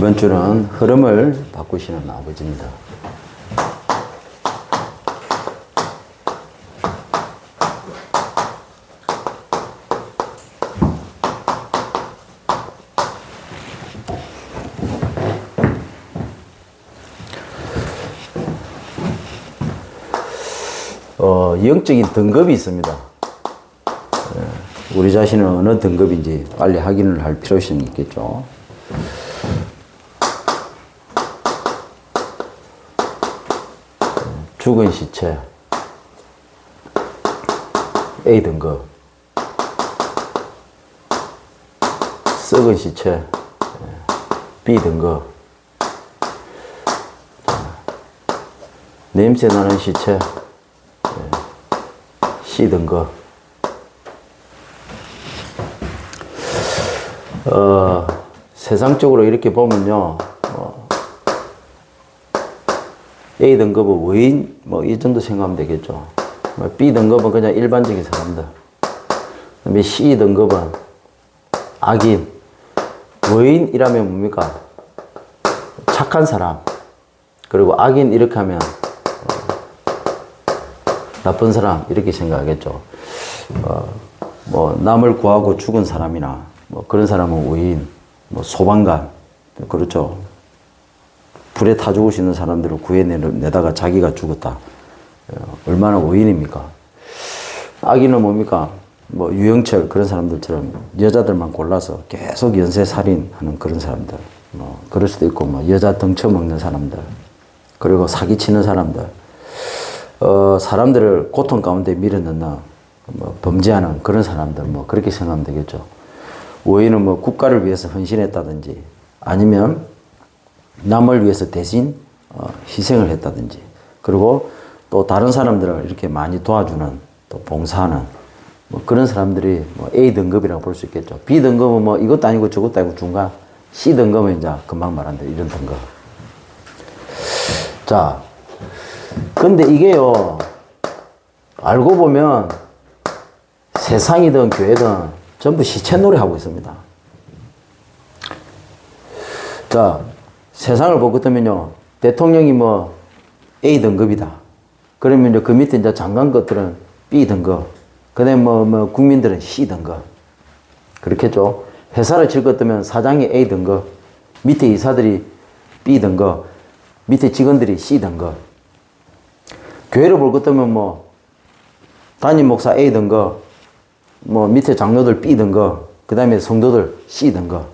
이번 주는 흐름을 바꾸시는 아버지입니다. 영적인 등급이 있습니다. 우리 자신은 어느 등급인지 빨리 확인을 할 필요성이 있겠죠. 죽은 시체 A 등급, 썩은 시체 B 등급, 냄새 나는 시체 C 등급. 세상적으로 이렇게 보면요, A 등급은 의인, 이 정도 생각하면 되겠죠. B 등급은 그냥 일반적인 사람들. 그다음에 C 등급은 악인. 의인이라면 뭡니까? 착한 사람. 그리고 악인 이렇게 하면 나쁜 사람 이렇게 생각하겠죠. 남을 구하고 죽은 사람이나 그런 사람은 의인, 소방관, 그렇죠. 불에 타 죽을 수 있는 사람들을 구해내다가 자기가 죽었다. 얼마나 의인입니까? 악인은 뭡니까? 유영철 그런 사람들처럼 여자들만 골라서 계속 연쇄살인하는 그런 사람들. 그럴 수도 있고, 여자 덩쳐먹는 사람들. 그리고 사기치는 사람들. 사람들을 고통 가운데 밀어넣는 범죄하는 그런 사람들, 그렇게 생각하면 되겠죠. 의인은 국가를 위해서 헌신했다든지 아니면 남을 위해서 대신 희생을 했다든지, 그리고 또 다른 사람들을 이렇게 많이 도와주는, 또 봉사하는 그런 사람들이 A 등급이라고 볼 수 있겠죠. B 등급은 이것도 아니고 저것도 아니고 중간. C 등급은 이제 금방 말한 대로 이런 등급. 자, 근데 이게요, 알고 보면 세상이든 교회든 전부 시체 놀이 하고 있습니다. 자, 세상을 보거든요. 대통령이 A 등급이다. 그러면 이제 그 밑에 이제 장관 것들은 B 등급. 그 다음에 국민들은 C 등급. 그렇겠죠. 회사를 칠 것 같으면 사장이 A 등급, 밑에 이사들이 B 등급, 밑에 직원들이 C 등급. 교회를 볼 것 같으면 담임 목사 A 등급, 밑에 장로들 B 등급, 그 다음에 성도들 C 등급.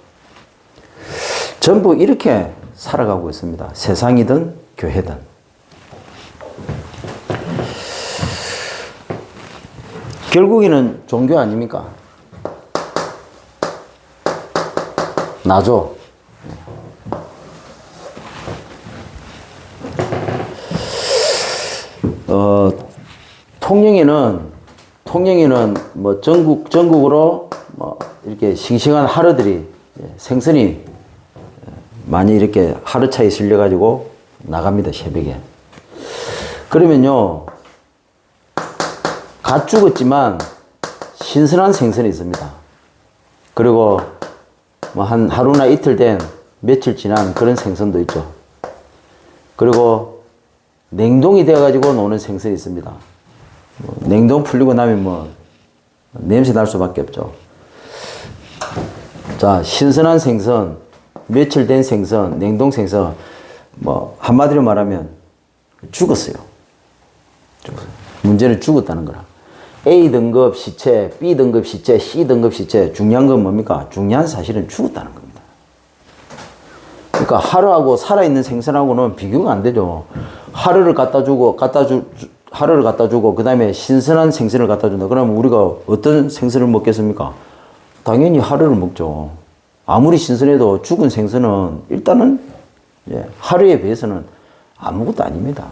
전부 이렇게 살아가고 있습니다. 세상이든 교회든. 결국에는 종교 아닙니까? 나죠. 통영에는 전국으로 이렇게 싱싱한 하루들이 생선이 많이 이렇게 하루차에 실려가지고 나갑니다, 새벽에. 그러면요, 갓 죽었지만 신선한 생선이 있습니다. 그리고 한 하루나 이틀 된, 며칠 지난 그런 생선도 있죠. 그리고 냉동이 되어가지고 노는 생선이 있습니다. 냉동 풀리고 나면 냄새 날 수밖에 없죠. 자, 신선한 생선, 며칠 된 생선, 냉동 생선, 한마디로 말하면 죽었어요. 문제는 죽었다는 거라. A 등급 시체, B 등급 시체, C 등급 시체. 중요한 건 뭡니까? 중요한 사실은 죽었다는 겁니다. 그러니까 하루하고 살아있는 생선하고는 비교가 안 되죠. 하루를 갖다 주고, 그 다음에 신선한 생선을 갖다 준다. 그러면 우리가 어떤 생선을 먹겠습니까? 당연히 하루를 먹죠. 아무리 신선해도 죽은 생선은 일단은 하루에 비해서는 아무것도 아닙니다.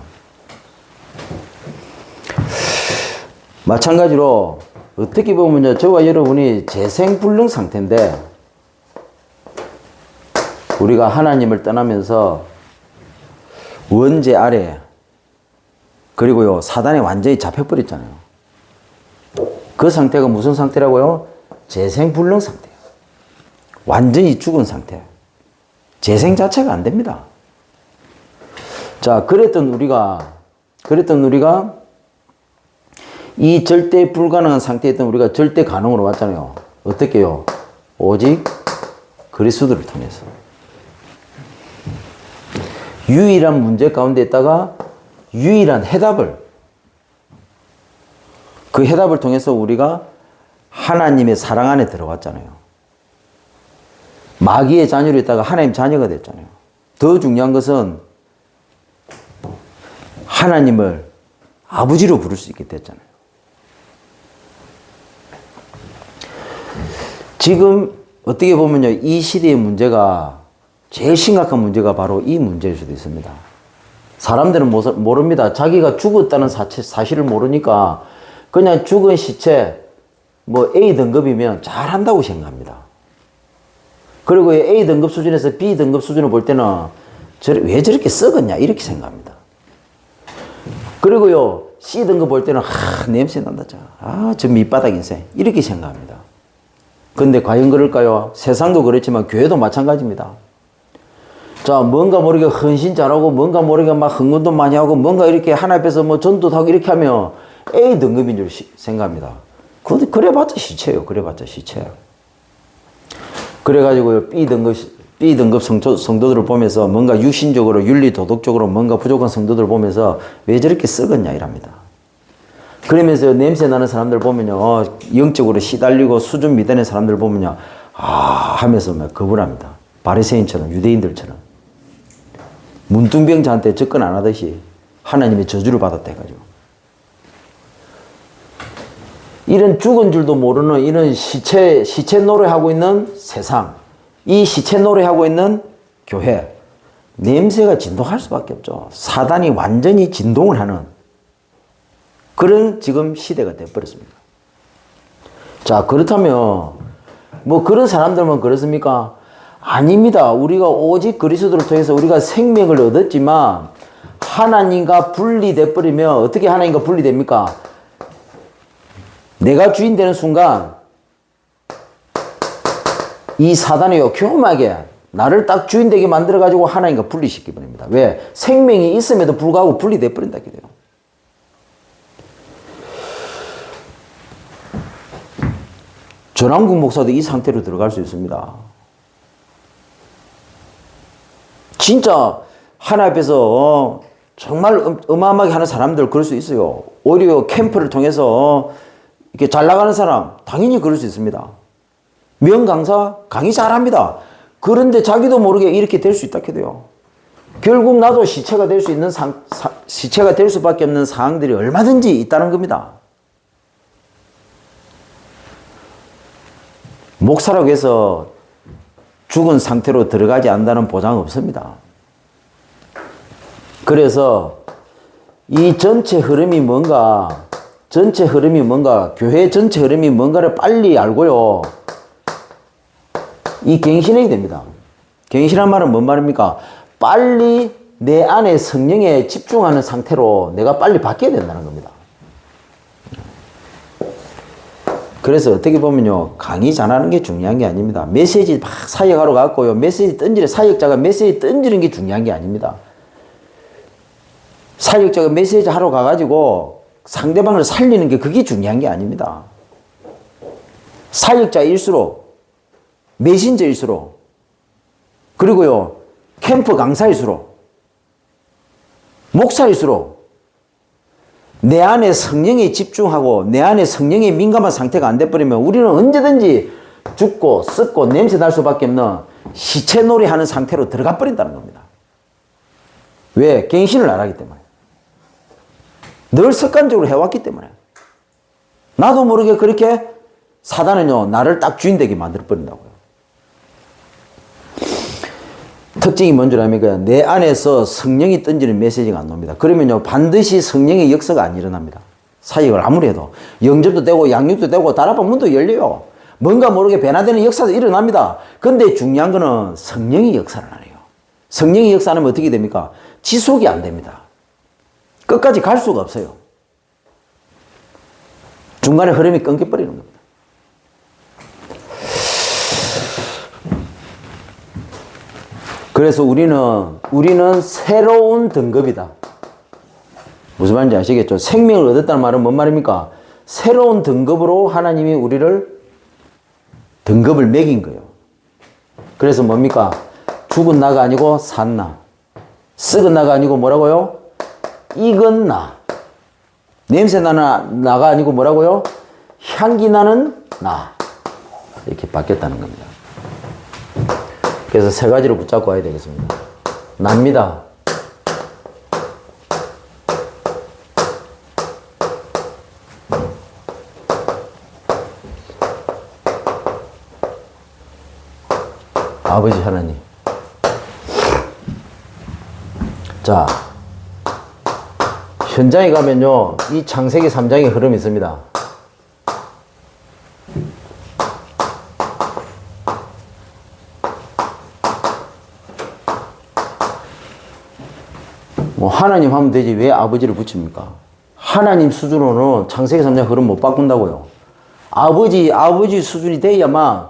마찬가지로 어떻게 보면 저와 여러분이 재생불능 상태인데, 우리가 하나님을 떠나면서 원죄 아래, 그리고요 사단에 완전히 잡혀버렸잖아요. 그 상태가 무슨 상태라고요? 재생불능 상태예요. 완전히 죽은 상태. 재생 자체가 안 됩니다. 자, 그랬던 우리가 이 절대 불가능한 상태에 있던 우리가 절대 가능으로 왔잖아요. 어떻게요? 오직 그리스도를 통해서. 유일한 문제 가운데 있다가 유일한 해답을, 그 해답을 통해서 우리가 하나님의 사랑 안에 들어왔잖아요. 마귀의 자녀로 있다가 하나님 자녀가 됐잖아요. 더 중요한 것은 하나님을 아버지로 부를 수 있게 됐잖아요. 지금 어떻게 보면요, 이 시대의 문제가, 제일 심각한 문제가 바로 이 문제일 수도 있습니다. 사람들은 모릅니다. 자기가 죽었다는 사실을 모르니까 그냥 죽은 시체, 뭐 A 등급이면 잘한다고 생각합니다. 그리고 A 등급 수준에서 B 등급 수준을 볼 때는 왜 저렇게 썩었냐 이렇게 생각합니다. 그리고요, C 등급 볼 때는 냄새 난다. 저 밑바닥 인생 이렇게 생각합니다. 근데 과연 그럴까요? 세상도 그렇지만 교회도 마찬가지입니다. 자, 뭔가 모르게 헌신 잘하고 뭔가 모르게 막 헌금도 많이 하고 뭔가 이렇게 하나 앞에서 뭐 전도도 하고 이렇게 하면 A 등급인 줄 생각합니다. 그래봤자 시체예요. 그래봤자 시체예요. 그래가지고요, B 등급 성도들을 보면서 뭔가 육신적으로, 윤리, 도덕적으로 뭔가 부족한 성도들을 보면서 왜 저렇게 썩었냐 이랍니다. 그러면서 냄새 나는 사람들 보면요, 영적으로 시달리고 수준 미달의 사람들 보면요, 하면서 막 거부합니다. 바리새인처럼, 유대인들처럼. 문둥병자한테 접근 안 하듯이 하나님의 저주를 받았다 해가지고. 이런 죽은 줄도 모르는 이런 시체 노래하고 있는 세상, 이 시체 노래하고 있는 교회, 냄새가 진동할 수밖에 없죠. 사단이 완전히 진동을 하는 그런 지금 시대가 되어버렸습니다. 자, 그렇다면 뭐 그런 사람들만 그렇습니까? 아닙니다. 우리가 오직 그리스도를 통해서 우리가 생명을 얻었지만 하나님과 분리돼 버리면 어떻게 하나님과 분리됩니까? 내가 주인 되는 순간 이 사단이요, 교묘하게 나를 딱 주인 되게 만들어 가지고 하나님과 분리시켜 버립니다. 왜? 생명이 있음에도 불구하고 분리돼 버린다 그래요. 전환국 목사도 이 상태로 들어갈 수 있습니다. 진짜 하나 앞에서 정말 어마어마하게 하는 사람들 그럴 수 있어요. 오히려 캠프를 통해서 이렇게 잘 나가는 사람 당연히 그럴 수 있습니다. 명강사 강의 잘합니다. 그런데 자기도 모르게 이렇게 될 수 있다 해도요. 결국 나도 시체가 될 수 있는 시체가 될 수밖에 없는 상황들이 얼마든지 있다는 겁니다. 목사라고 해서 죽은 상태로 들어가지 않는다는 보장은 없습니다. 그래서 이 전체 흐름이 뭔가, 교회 전체 흐름이 뭔가를 빨리 알고요, 이 갱신해야 됩니다. 갱신한 말은 뭔 말입니까? 빨리 내 안에 성령에 집중하는 상태로 내가 빨리 바뀌어야 된다는 겁니다. 그래서 어떻게 보면요, 강의 잘하는 게 중요한 게 아닙니다. 메시지 막 사역하러 갔고요, 사역자가 메시지 던지는 게 중요한 게 아닙니다. 사역자가 메시지 하러 가가지고 상대방을 살리는 게 그게 중요한 게 아닙니다. 사역자일수록, 메신저일수록, 그리고요, 캠프 강사일수록, 목사일수록 내 안에 성령에 집중하고 내 안에 성령에 민감한 상태가 안 돼버리면 우리는 언제든지 죽고 썩고 냄새 날 수밖에 없는 시체 놀이하는 상태로 들어가 버린다는 겁니다. 왜? 갱신을 안 하기 때문에. 늘 습관적으로 해왔기 때문에. 나도 모르게 그렇게 사단은요, 나를 딱 주인 되게 만들어 버린다고요. 특징이 뭔지 아십니까? 내 안에서 성령이 던지는 메시지가 안 나옵니다. 그러면요, 반드시 성령의 역사가 안 일어납니다. 사역을 아무리 해도. 영접도 되고, 양육도 되고, 다락방 문도 열려요. 뭔가 모르게 변화되는 역사도 일어납니다. 근데 중요한 거는 성령의 역사를 안 해요. 성령의 역사는 어떻게 됩니까? 지속이 안 됩니다. 끝까지 갈 수가 없어요. 중간에 흐름이 끊겨버리는 겁니다. 그래서 우리는 새로운 등급이다. 무슨 말인지 아시겠죠? 생명을 얻었다는 말은 뭔 말입니까? 새로운 등급으로 하나님이 우리를 등급을 매긴 거예요. 그래서 뭡니까? 죽은 나가 아니고 산 나. 썩은 나가 아니고 뭐라고요? 익은 나. 냄새 나는 나가 아니고 뭐라고요? 향기 나는 나. 이렇게 바뀌었다는 겁니다. 그래서 세 가지를 붙잡고 와야 되겠습니다. 납니다. 아버지 하나님. 자, 현장에 가면요, 이 창세기 3장의 흐름이 있습니다. 뭐 하나님 하면 되지 왜 아버지를 붙입니까? 하나님 수준으로는 창세기 3장 흐름 못 바꾼다고요. 아버지 수준이 돼야만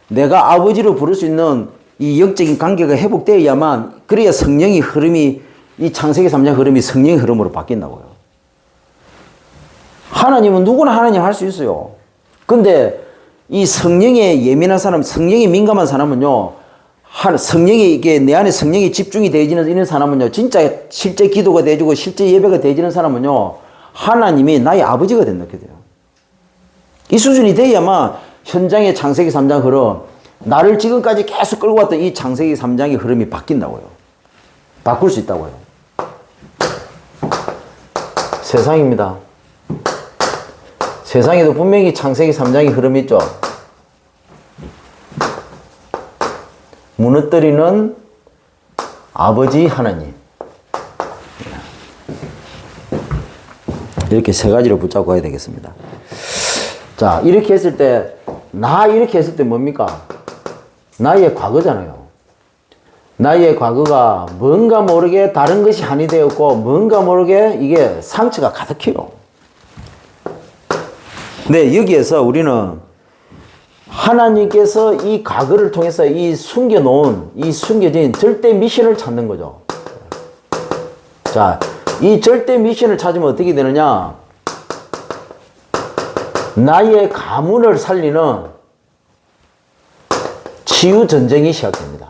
내가 아버지로 부를 수 있는 이 영적인 관계가 회복되어야만 그래야 성령의 흐름이 이 창세기 3장 흐름이 성령의 흐름으로 바뀐다고요. 하나님은 누구나 하나님 할 수 있어요. 근데 이 성령에 예민한 사람, 성령에 민감한 사람은요, 성령에 이게 내 안에 성령이 집중이 되어지는 이런 사람은요, 진짜 실제 기도가 되어지고 실제 예배가 되어지는 사람은요, 하나님이 나의 아버지가 된다게 돼요. 이 수준이 돼야만 현장의 창세기 3장 흐름, 나를 지금까지 계속 끌고 왔던 이 창세기 3장의 흐름이 바뀐다고요. 바꿀 수 있다고요. 세상입니다. 세상에도 분명히 창세기 3장의 흐름이 있죠. 무너뜨리는 아버지 하나님. 이렇게 세 가지를 붙잡고 가야 되겠습니다. 자, 이렇게 했을 때, 이렇게 했을 때 뭡니까? 나의 과거잖아요. 나의 과거가 뭔가 모르게 다른 것이 한이 되었고, 뭔가 모르게 이게 상처가 가득해요. 네, 여기에서 우리는 하나님께서 이 과거를 통해서 이 숨겨놓은, 이 숨겨진 절대 미션을 찾는 거죠. 자, 이 절대 미션을 찾으면 어떻게 되느냐? 나의 가문을 살리는 치유 전쟁이 시작됩니다.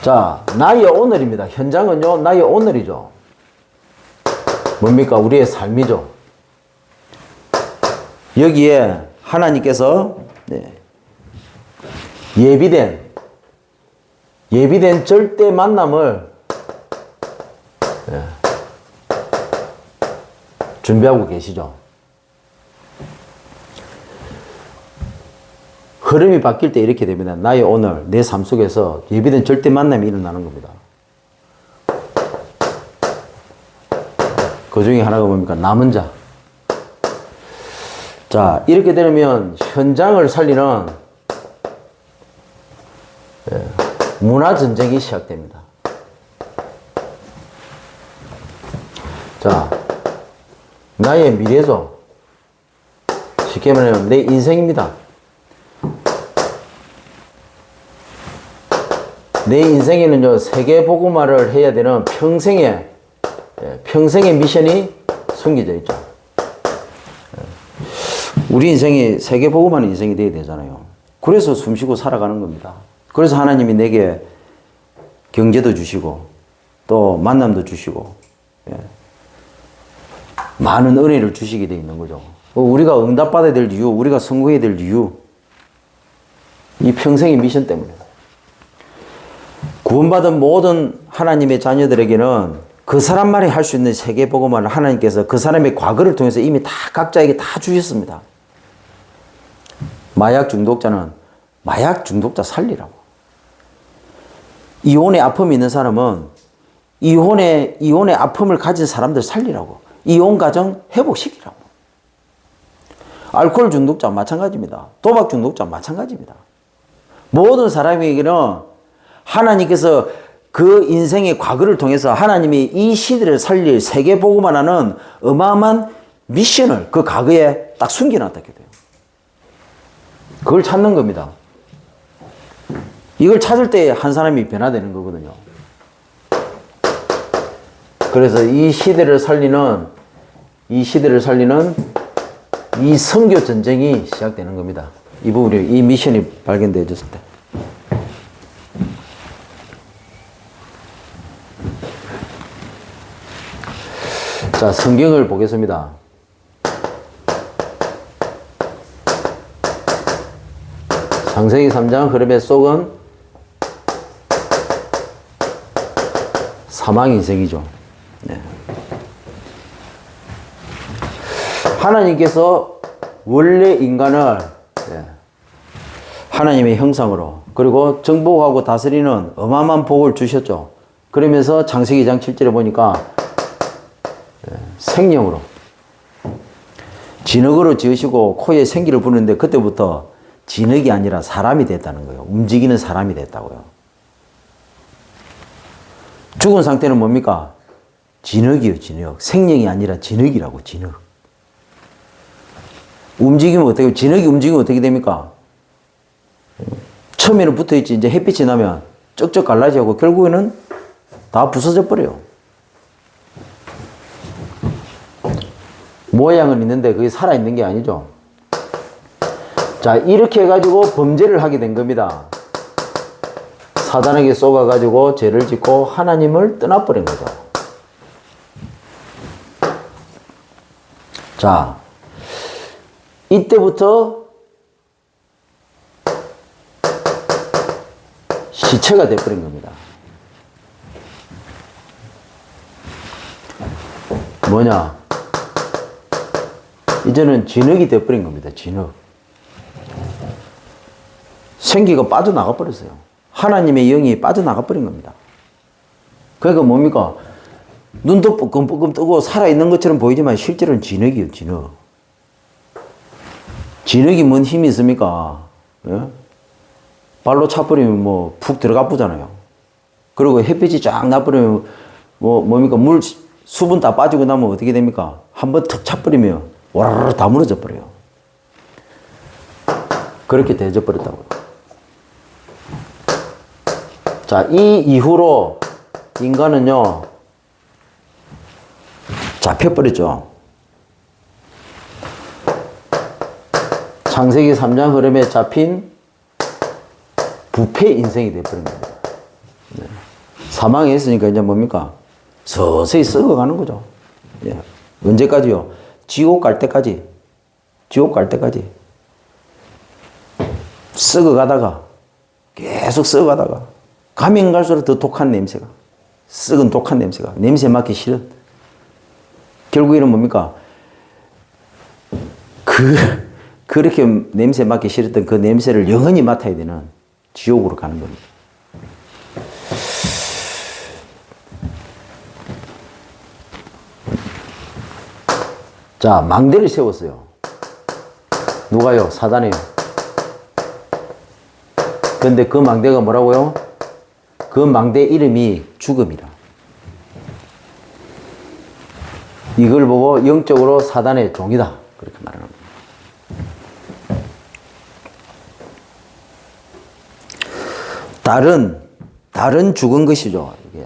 자, 나의 오늘입니다. 현장은요, 나의 오늘이죠. 뭡니까? 우리의 삶이죠. 여기에 하나님께서 예비된 절대 만남을 준비하고 계시죠. 흐름이 바뀔 때 이렇게 됩니다. 나의 오늘, 내 삶 속에서 예비된 절대 만남이 일어나는 겁니다. 그 중에 하나가 뭡니까? 남은 자. 자, 이렇게 되면 현장을 살리는 문화 전쟁이 시작됩니다. 자, 나의 미래죠. 쉽게 말하면 내 인생입니다. 내 인생에는요, 세계복음화를 해야 되는 평생의 미션이 숨겨져 있죠. 우리 인생이 세계복음화는 인생이 되어야 되잖아요. 그래서 숨쉬고 살아가는 겁니다. 그래서 하나님이 내게 경제도 주시고, 또 만남도 주시고, 많은 은혜를 주시게 되어 있는 거죠. 우리가 응답받아야 될 이유, 우리가 성공해야 될 이유, 이 평생의 미션 때문에. 구원받은 모든 하나님의 자녀들에게는 그 사람만이 할 수 있는 세계복음화를 하나님께서 그 사람의 과거를 통해서 이미 다 각자에게 다 주셨습니다. 마약 중독자는 마약 중독자 살리라고. 이혼의 아픔이 있는 사람은 이혼의 아픔을 가진 사람들 살리라고. 이혼 가정 회복시키라고. 알코올 중독자 마찬가지입니다. 도박 중독자 마찬가지입니다. 모든 사람에게는 하나님께서 그 인생의 과거를 통해서 하나님이 이 시대를 살릴 세계복음화라는 어마어마한 미션을 그 과거에 딱 숨겨놨다 해요. 그걸 찾는 겁니다. 이걸 찾을 때 한 사람이 변화되는 거거든요. 그래서 이 시대를 살리는 이 선교 전쟁이 시작되는 겁니다. 이 부분이, 이 미션이 발견되어졌을 때. 자, 성경을 보겠습니다. 창세기 3장 흐름의 속은 사망 인생이죠. 네. 하나님께서 원래 인간을 하나님의 형상으로 그리고 정복하고 다스리는 어마어마한 복을 주셨죠. 그러면서 창세기 2장 7절에 보니까 생명으로 진흙으로 지으시고 코에 생기를 부는데 그때부터 진흙이 아니라 사람이 됐다는 거예요. 움직이는 사람이 됐다고요. 죽은 상태는 뭡니까? 진흙이요, 진흙. 생명이 아니라 진흙이라고, 진흙. 움직이면 어떻게, 진흙이 움직이면 어떻게 됩니까? 처음에는 붙어있지, 이제 햇빛이 나면 쩍쩍 갈라지고 결국에는 다 부서져 버려요. 모양은 있는데 그게 살아있는 게 아니죠. 자, 이렇게 해가지고 범죄를 하게 된 겁니다. 사단에게 쏘가가지고 죄를 짓고 하나님을 떠나버린 거죠. 자, 이때부터 시체가 돼버린 겁니다. 뭐냐? 이제는 진흙이 돼버린 겁니다. 진흙. 생기가 빠져나가 버렸어요. 하나님의 영이 빠져나가 버린 겁니다. 그러니까 뭡니까? 눈도 뻐끔뻐끔 뜨고 살아있는 것처럼 보이지만 실제로는 진흙이에요, 진흙. 진흙이 뭔 힘이 있습니까? 예? 발로 차버리면 뭐 푹 들어가 보잖아요. 그리고 햇빛이 쫙 나버리면 뭡니까? 물, 수분 다 빠지고 나면 어떻게 됩니까? 한번 턱 차버리면 와라라 다 무너져 버려요. 그렇게 되어져 버렸다고요. 자, 이 이후로 인간은요, 잡혀버렸죠. 창세기 3장 흐름에 잡힌 부패 인생이 되어버린 겁니다. 네. 사망에 있으니까 이제 뭡니까? 서서히 썩어가는 거죠. 예. 언제까지요? 지옥 갈 때까지. 지옥 갈 때까지. 썩어가다가, 계속 썩어가다가, 가면 갈수록 더 독한 냄새가, 썩은 독한 냄새가, 냄새 맡기 싫은. 결국에는 뭡니까? 그렇게 냄새 맡기 싫었던 그 냄새를 영원히 맡아야 되는 지옥으로 가는 겁니다. 자, 망대를 세웠어요. 누가요? 사단이요. 근데 그 망대가 뭐라고요? 그 망대 이름이 죽음이라. 이걸 보고 영적으로 사단의 종이다. 그렇게 말하는 겁니다. 다른 죽은 것이죠. 이게.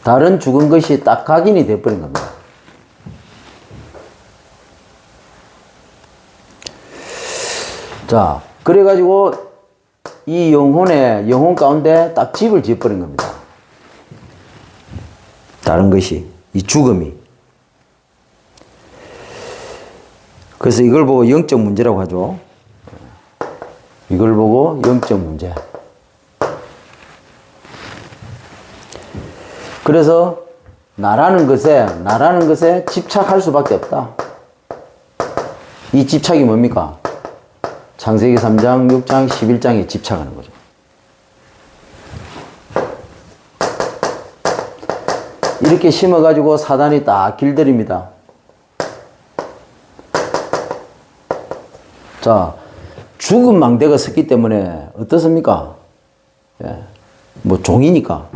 다른 죽은 것이 딱 각인이 되어버린 겁니다. 자, 그래가지고 이 영혼 가운데 딱 집을 지어버린 겁니다. 다른 것이, 이 죽음이. 그래서 이걸 보고 영적 문제라고 하죠. 이걸 보고 영적 문제. 그래서 나라는 것에 집착할 수밖에 없다. 이 집착이 뭡니까? 창세기 3장, 6장, 11장에 집착하는 거죠. 이렇게 심어가지고 사단이 딱 길들입니다. 자, 죽은 망대가 섰기 때문에 어떻습니까? 예, 뭐 종이니까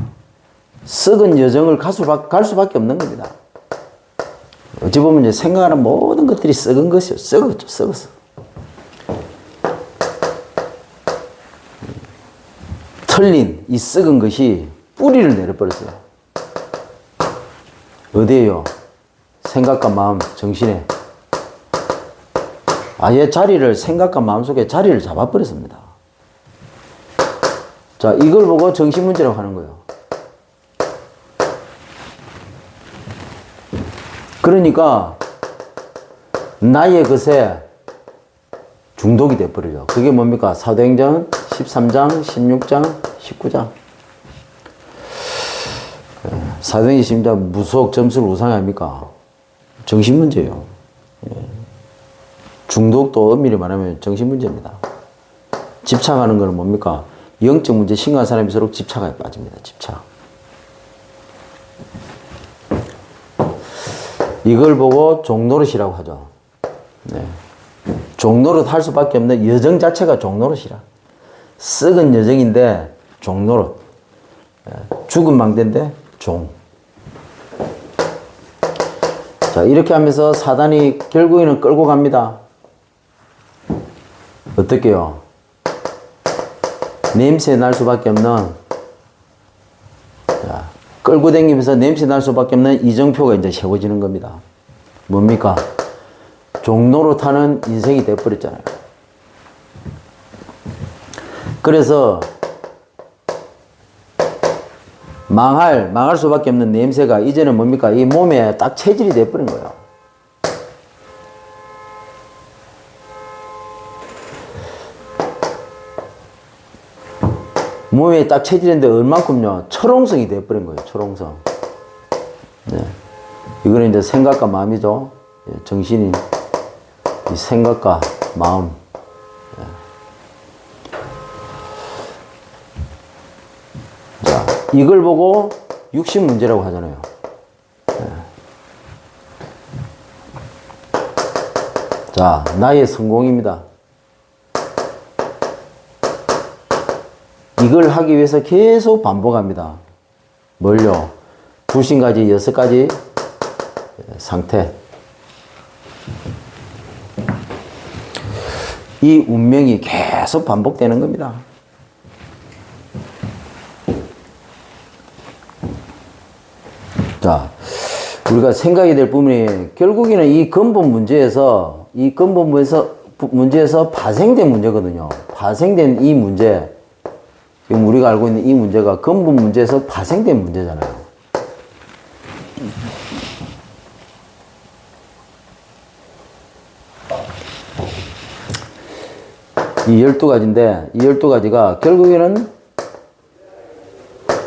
썩은 여정을 갈 수밖에 없는 겁니다. 어찌 보면 이제 생각하는 모든 것들이 썩은 것이요. 썩었죠. 썩었어. 틀린 이 썩은 것이 뿌리를 내려버렸어요. 어디에요? 생각과 마음, 정신에. 아예 자리를, 생각과 마음 속에 자리를 잡아버렸습니다. 자, 이걸 보고 정신문제라고 하는 거예요. 그러니까 나의 것에 중독이 돼버리죠. 그게 뭡니까? 사도행전 13장, 16장, 19장. 사도행전 16장 무속 점수를 우상이 아닙니까? 정신문제예요. 중독도 엄밀히 말하면 정신문제입니다. 집착하는 것은 뭡니까? 영적 문제 심각한 사람일수록 집착에 빠집니다. 집착. 이걸 보고 종노릇이라고 하죠. 네. 종노릇 할 수밖에 없는 여정 자체가 종노릇이라. 썩은 여정인데 종노릇. 죽은 망대인데 종. 자, 이렇게 하면서 사단이 결국에는 끌고 갑니다. 어떻게요? 냄새 날 수밖에 없는, 자, 끌고 다니면서 냄새 날 수밖에 없는 이정표가 이제 세워지는 겁니다. 뭡니까? 종로로 타는 인생이 돼버렸잖아요. 그래서 망할 수밖에 없는 냄새가 이제는 뭡니까? 이 몸에 딱 체질이 돼버린 거예요. 몸에 딱 체질인데 얼만큼요? 철옹성이 돼버린 거예요. 철옹성. 네. 이거는 이제 생각과 마음이죠. 정신이 이 생각과 마음. 네. 자, 이걸 보고 육신 문제라고 하잖아요. 네. 자, 나의 성공입니다. 이걸 하기 위해서 계속 반복합니다. 뭘요? 불신가지 6가지 상태. 이 운명이 계속 반복되는 겁니다. 자, 우리가 생각이 될 부분이 결국에는 이 근본 문제에서 파생된 문제거든요. 파생된 이 문제. 지금 우리가 알고 있는 이 문제가 근본 문제에서 파생된 문제잖아요. 이 12가지인데, 이 12가지가 결국에는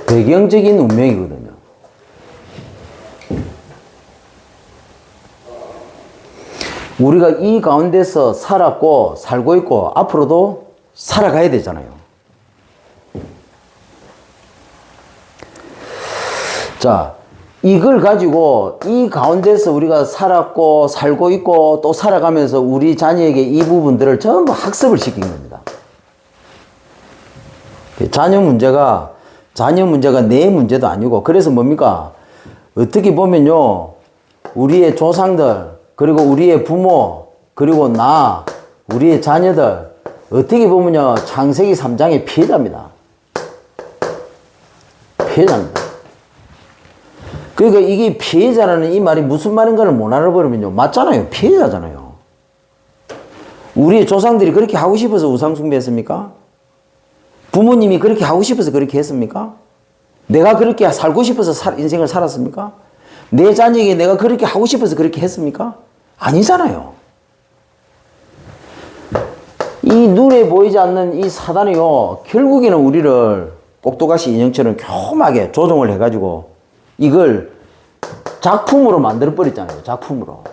배경적인 운명이거든요. 우리가 이 가운데서 살았고, 살고 있고, 앞으로도 살아가야 되잖아요. 자, 이걸 가지고 이 가운데서 우리가 살았고 살고 있고 또 살아가면서 우리 자녀에게 이 부분들을 전부 학습을 시킨 겁니다. 자녀 문제가 내 문제도 아니고, 그래서 뭡니까? 어떻게 보면요, 우리의 조상들, 그리고 우리의 부모, 그리고 우리의 자녀들, 어떻게 보면요, 창세기 3장의 피해자입니다. 피해자입니다. 그러니까 이게 피해자라는 이 말이 무슨 말인가를 못 알아버리면요, 맞잖아요. 피해자잖아요. 우리의 조상들이 그렇게 하고 싶어서 우상 숭배했습니까? 부모님이 그렇게 하고 싶어서 그렇게 했습니까? 내가 그렇게 살고 싶어서 인생을 살았습니까? 내 자녀에게 내가 그렇게 하고 싶어서 그렇게 했습니까? 아니잖아요. 이 눈에 보이지 않는 이 사단이요, 결국에는 우리를 꼭두가시 인형처럼 교묘하게 조종을 해가지고 이걸 작품으로 만들어 버렸잖아요. 작품으로.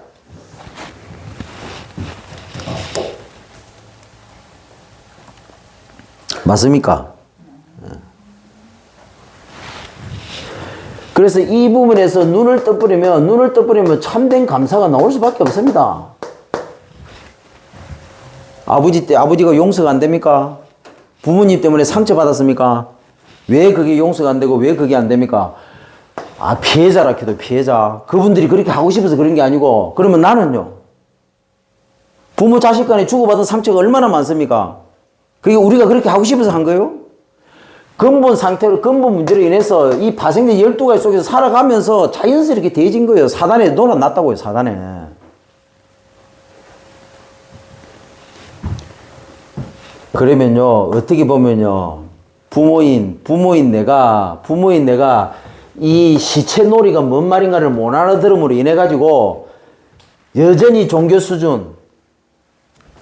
맞습니까? 그래서 이 부분에서 눈을 떠버리면 참된 감사가 나올 수밖에 없습니다. 아버지가 용서가 안 됩니까? 부모님 때문에 상처받았습니까? 왜 그게 용서가 안 되고 왜 그게 안 됩니까? 아, 피해자라 해도 피해자. 그분들이 그렇게 하고 싶어서 그런 게 아니고, 그러면 나는요? 부모 자식 간에 주고받은 상처가 얼마나 많습니까? 그게 우리가 그렇게 하고 싶어서 한 거예요? 근본 상태로, 근본 문제로 인해서 이 파생된 12가지 속에서 살아가면서 자연스럽게 대해진 거예요. 사단에 놀아놨다고요, 사단에. 그러면요, 어떻게 보면요, 부모인 내가 이 시체놀이가 뭔 말인가를 못 알아들음으로 인해가지고 여전히 종교 수준,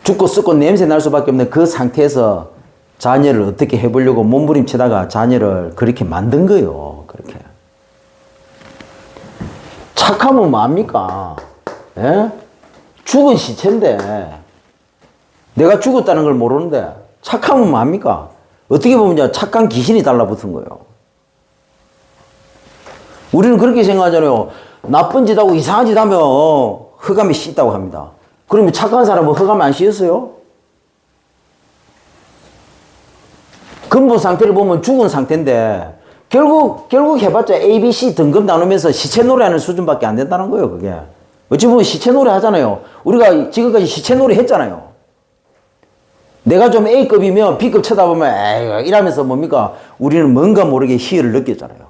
죽고 썩고 냄새 날 수밖에 없는 그 상태에서 자녀를 어떻게 해보려고 몸부림치다가 자녀를 그렇게 만든 거예요. 그렇게. 착하면 뭐합니까? 예? 죽은 시체인데 내가 죽었다는 걸 모르는데 착하면 뭐합니까? 어떻게 보면 착한 귀신이 달라붙은 거예요. 우리는 그렇게 생각하잖아요. 나쁜 짓 하고 이상한 짓 하면 흑암이 씻다고 합니다. 그러면 착한 사람은 흑암 안 씻었어요? 근본 상태를 보면 죽은 상태인데 결국 해봤자 A, B, C 등급 나누면서 시체 노래하는 수준밖에 안 된다는 거예요. 그게 어찌 보면 시체 노래 하잖아요. 우리가 지금까지 시체 노래 했잖아요. 내가 좀 A급이면 B급 쳐다보면 에이 이러면서 뭡니까? 우리는 뭔가 모르게 희열을 느꼈잖아요.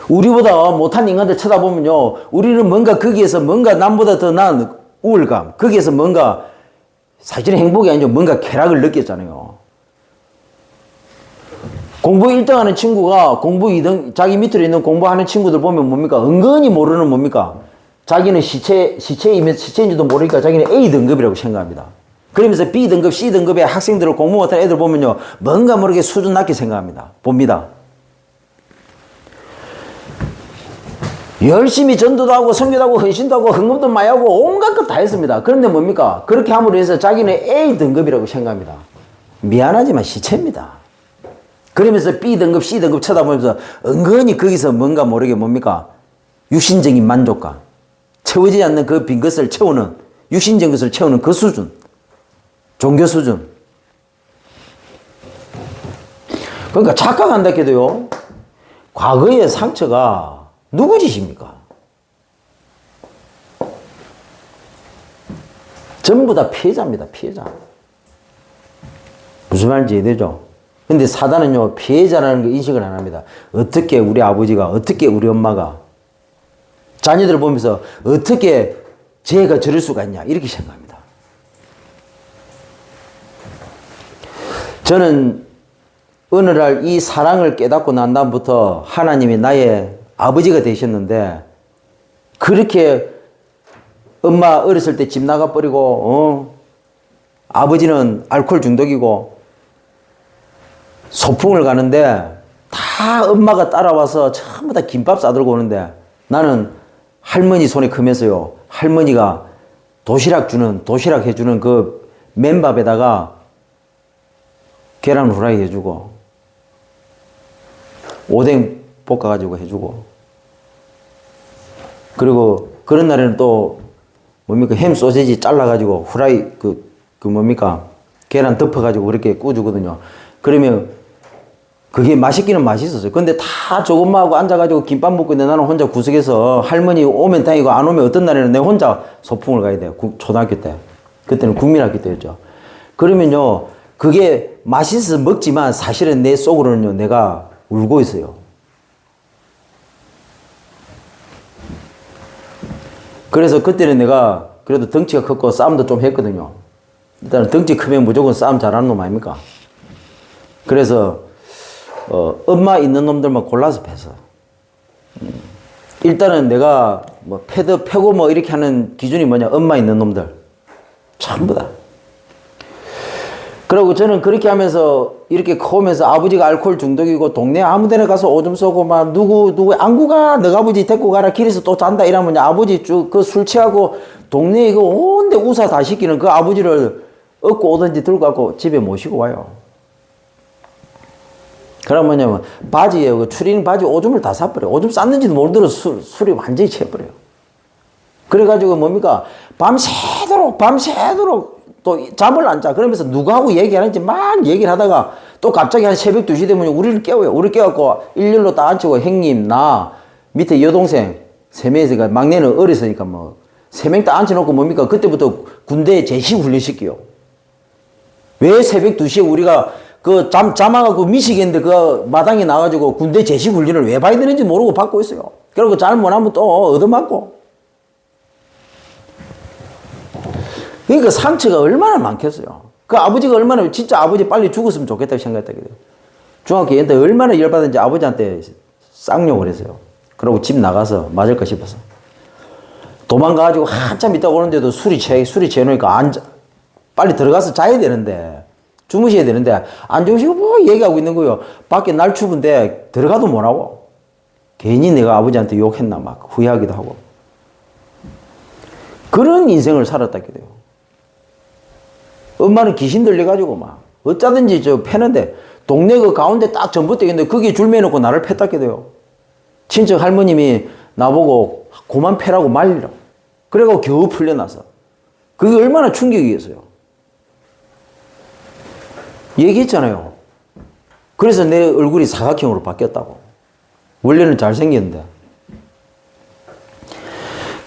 우리보다 못한 인간들 쳐다보면요, 우리는 뭔가 거기에서 뭔가 남보다 더 나은 우울감, 거기에서 뭔가 사실은 행복이 아니죠. 뭔가 쾌락을 느꼈잖아요. 공부 1등 하는 친구가 공부 2등, 자기 밑으로 있는 공부하는 친구들 보면 뭡니까? 은근히 모르는 뭡니까? 자기는 시체인지도 모르니까 자기는 A등급이라고 생각합니다. 그러면서 B등급, C등급의 학생들을 공부 못하는 애들 보면요, 뭔가 모르게 수준 낮게 생각합니다. 봅니다. 열심히 전도도 하고 선교도 하고 헌신도 하고 헌금도 많이 하고 온갖 것 다 했습니다. 그런데 뭡니까? 그렇게 함으로 해서 자기는 A등급이라고 생각합니다. 미안하지만 시체입니다. 그러면서 B등급, C등급 쳐다보면서 은근히 거기서 뭔가 모르게 뭡니까? 육신적인 만족감, 채워지지 않는 그 빈 것을 채우는, 육신적인 것을 채우는 그 수준, 종교 수준. 그러니까 착각한다 해도요, 과거의 상처가 누구 짓입니까? 전부 다 피해자입니다. 피해자. 무슨 말인지 이해되죠? 근데 사단은요, 피해자라는 거 인식을 안 합니다. 어떻게 우리 아버지가, 어떻게 우리 엄마가 자녀들을 보면서 어떻게 쟤가 저럴 수가 있냐 이렇게 생각합니다. 저는 어느 날 이 사랑을 깨닫고 난 다음부터 하나님이 나의 아버지가 되셨는데, 그렇게 엄마 어렸을 때 집 나가버리고, 아버지는 알코올 중독이고, 소풍을 가는데, 다 엄마가 따라와서 전부 다 김밥 싸들고 오는데, 나는 할머니 손에 크면서요, 할머니가 도시락 해주는 그 맨밥에다가 계란 후라이 해주고, 오뎅 볶아가지고 해주고, 그리고 그런 날에는 또 뭡니까? 햄 소세지 잘라가지고 후라이 뭡니까? 계란 덮어가지고 그렇게 구워주거든요. 그러면 그게 맛있기는 맛있었어요. 근데 다 저것만 하고 앉아가지고 김밥 먹고 있는데 나는 혼자 구석에서 할머니 오면 다행이고 안 오면 어떤 날에는 내가 혼자 소풍을 가야 돼요. 초등학교 때. 그때는 국민학교 때였죠. 그러면요, 그게 맛있어서 먹지만 사실은 내 속으로는요, 내가 울고 있어요. 그래서 그때는 내가 그래도 덩치가 컸고 싸움도 좀 했거든요. 일단은 덩치 크면 무조건 싸움 잘하는 놈 아닙니까? 그래서 엄마 있는 놈들만 골라서 패서. 일단은 내가 뭐 패드 패고 뭐 이렇게 하는 기준이 뭐냐? 엄마 있는 놈들 전부 다. 그리고 저는 그렇게 하면서 이렇게 커오면서 아버지가 알코올 중독이고 동네 아무 데나 가서 오줌 쏘고 막 누구 안구가 너가 아버지 데리고 가라 길에서 또 잔다 이러면 아버지 쭉 그 술 취하고 동네에 이거 온데 우사 다 시키는 그 아버지를 얻고 오든지 들고 가고 집에 모시고 와요. 그러면 뭐냐면 바지에 그 추리닝 바지 오줌을 다 쌌버려. 오줌 쌌는지도 모르더라도 술이 완전히 채버려요. 그래가지고 뭡니까? 밤새도록 또 잠을 안 자. 그러면서 누구하고 얘기하는지 막 얘기를 하다가 또 갑자기 한 새벽 2시 되면 우리를 깨워요. 우리 깨워갖고 일렬로 딱 앉히고 형님, 나, 밑에 여동생, 3명이니까 막내는 어렸으니까 뭐, 3명 딱 앉혀놓고 뭡니까? 그때부터 군대에 제시 훈련시켜요. 왜 새벽 2시에 우리가 그 잠아가고 미치겠는데 그 마당에 나가지고 군대 제시 훈련을 왜 봐야 되는지 모르고 받고 있어요. 그리고 잘못하면 또 얻어맞고. 그러니까 상처가 얼마나 많겠어요. 그 아버지가 얼마나 진짜 아버지 빨리 죽었으면 좋겠다고 생각했다. 중학교 때 얼마나 열받은지 아버지한테 쌍욕을 했어요. 그러고 집 나가서 맞을까 싶어서. 도망가가지고 한참 있다가 오는데도 술이 취해놓으니까 빨리 들어가서 자야 되는데, 주무셔야 되는데, 안 주무시고 뭐 얘기하고 있는 거예요. 밖에 날 추운데 들어가도 못하고. 괜히 내가 아버지한테 욕했나 막 후회하기도 하고. 그런 인생을 살았다게 돼요. 엄마는 귀신 들려가지고 막 어쩌든지 패는데 동네 그 가운데 딱 전봇대기인데 거기에 줄 매놓고 나를 팼다게 돼요. 친척 할머님이 나보고 그만 패라고 말리라. 그래가지고 겨우 풀려나서. 그게 얼마나 충격이겠어요. 얘기했잖아요. 그래서 내 얼굴이 사각형으로 바뀌었다고. 원래는 잘생겼는데.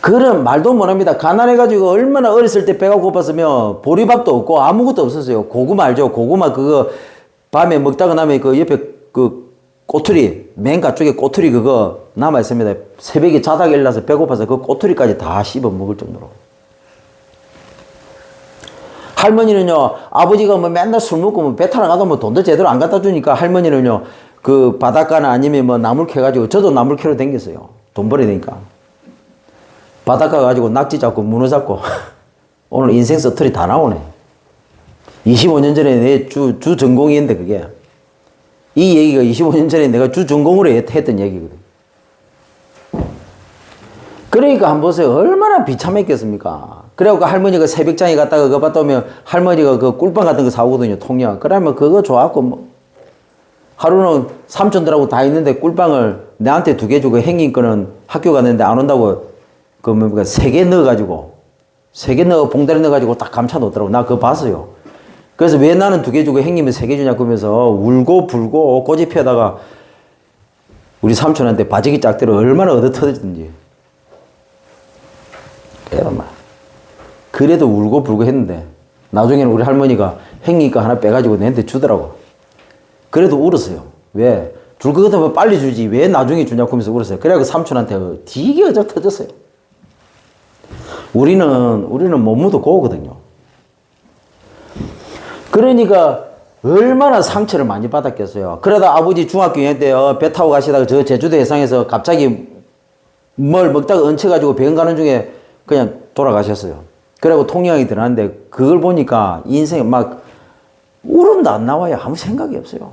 그런 말도 못합니다. 가난해가지고 얼마나 어렸을 때 배가 고팠으면 보리밥도 없고 아무것도 없었어요. 고구마 알죠? 고구마 그거 밤에 먹다가 나면 그 옆에 그 꼬투리, 맨 가쪽에 꼬투리 그거 남아있습니다. 새벽에 자다가 일어나서 배고파서 그 꼬투리까지 다 씹어 먹을 정도로. 할머니는요, 아버지가 뭐 맨날 술 먹고 뭐 배 타러 가도 뭐 돈도 제대로 안 갖다 주니까 할머니는요, 그 바닷가나 아니면 뭐 나물 캐가지고 저도 나물 캐러 댕겼어요. 돈 벌어야 되니까. 바닷가 가지고 낙지 잡고 문어 잡고 오늘 인생 서투리 다 나오네. 25년 전에 내 주 전공이었는데 그게. 이 얘기가 25년 전에 내가 주 전공으로 했던 얘기거든. 그러니까 한번 보세요. 얼마나 비참했겠습니까? 그래갖고 할머니가 새벽장에 갔다가 그거 봤다 오면 할머니가 그 꿀빵 같은 거 사오거든요. 통영. 그러면 그거 좋아갖고 뭐. 하루는 삼촌들하고 다 있는데 꿀빵을 내한테 2개 주고 행님 거는 학교 갔는데 안 온다고 그 뭡니까 3개 넣어가지고 3개 넣어 봉다리 넣어가지고 딱 감춰 놓더라고. 나 그거 봤어요. 그래서 왜 나는 2개 주고 행님은 3개 주냐 그러면서 울고 불고 꼬집 피하다가 우리 삼촌한테 바지기 짝대로 얼마나 얻어 터졌든지. 그래도 울고 불고 했는데 나중에는 우리 할머니가 행님 거 하나 빼가지고 내한테 주더라고. 그래도 울었어요. 왜? 줄 것 같으면 빨리 주지 왜 나중에 주냐고 하면서 울었어요. 그래갖고 삼촌한테 되게 어져 터졌어요. 우리는 몸무도 고거든요. 그러니까 얼마나 상처를 많이 받았겠어요. 그러다 아버지 중학교 2학년 때 배 타고 가시다가 저 제주도 해상에서 갑자기 뭘 먹다가 얹혀가지고 병원 가는 중에 그냥 돌아가셨어요. 그리고 통영이 들어갔는데 그걸 보니까 인생에 막 울음도 안 나와요. 아무 생각이 없어요.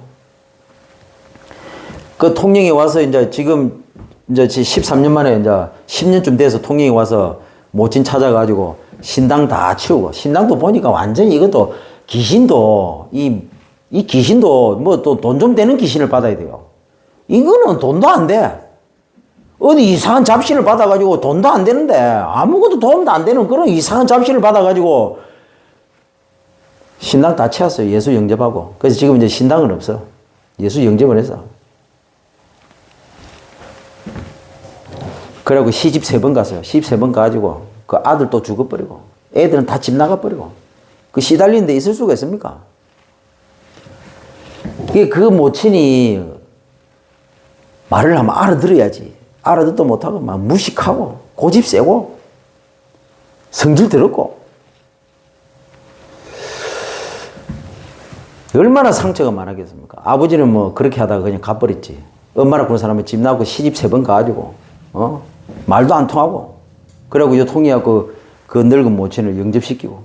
그 통영에 와서 이제 지금 이제 13년 만에 이제 10년쯤 돼서 통영에 와서 모친 찾아가지고 신당 다 치우고 신당도 보니까 완전히 이것도 귀신도 이 귀신도 뭐 또 돈 좀 되는 귀신을 받아야 돼요. 이거는 돈도 안 돼. 어디 이상한 잡신을 받아가지고 돈도 안 되는데 아무것도 도움도 안 되는 그런 이상한 잡신을 받아가지고 신당 다 치웠어요. 예수 영접하고. 그래서 지금 이제 신당은 없어. 예수 영접을 해서. 그래갖고 시집 3번 갔어요. 시집 3번 가가지고 그 아들 또 죽어버리고 애들은 다 집 나가버리고 그 시달리는 데 있을 수가 있습니까? 그 모친이 말을 하면 알아들어야지. 알아듣도 못하고 막 무식하고 고집 세고 성질 더럽고 얼마나 상처가 많았겠습니까? 아버지는 뭐 그렇게 하다가 그냥 가버렸지. 엄마랑 그런 사람은 집 나가고 시집 3번 가가지고 말도 안 통하고 그러고 요 통이하고 그 늙은 모친을 영접시키고